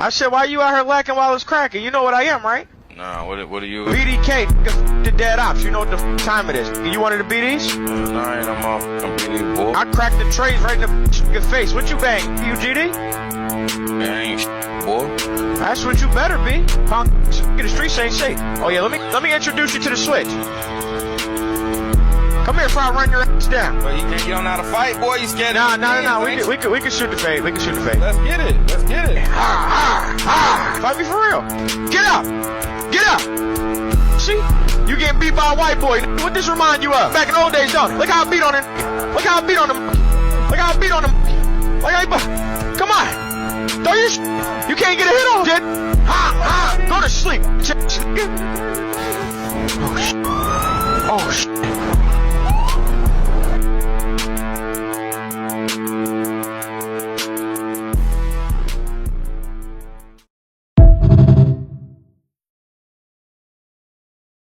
I said, why you out here lacking while it's cracking? You know what I am, right? Nah, what are you? BDK, the dead ops. You know what the time it is. You wanted to be these? Nah, I ain't I'm BD, boy. I cracked the trays right in the face. What you bang? You GD? Man, I ain't boy. That's what you better be. Punk, the streets ain't safe. Oh yeah, let me introduce you to the switch. Come here before I run your ass down. But you don't know how to fight, boy. You scared? Nah. We can shoot the fade. We can shoot the fade. Let's get it. Fight me for real. Get up. See? You getting beat by a white boy. What this remind you of? Back in the old days, dog. Look how I beat on him. Come on. Throw your You can't get a hit on it. Go to sleep. Oh, shit.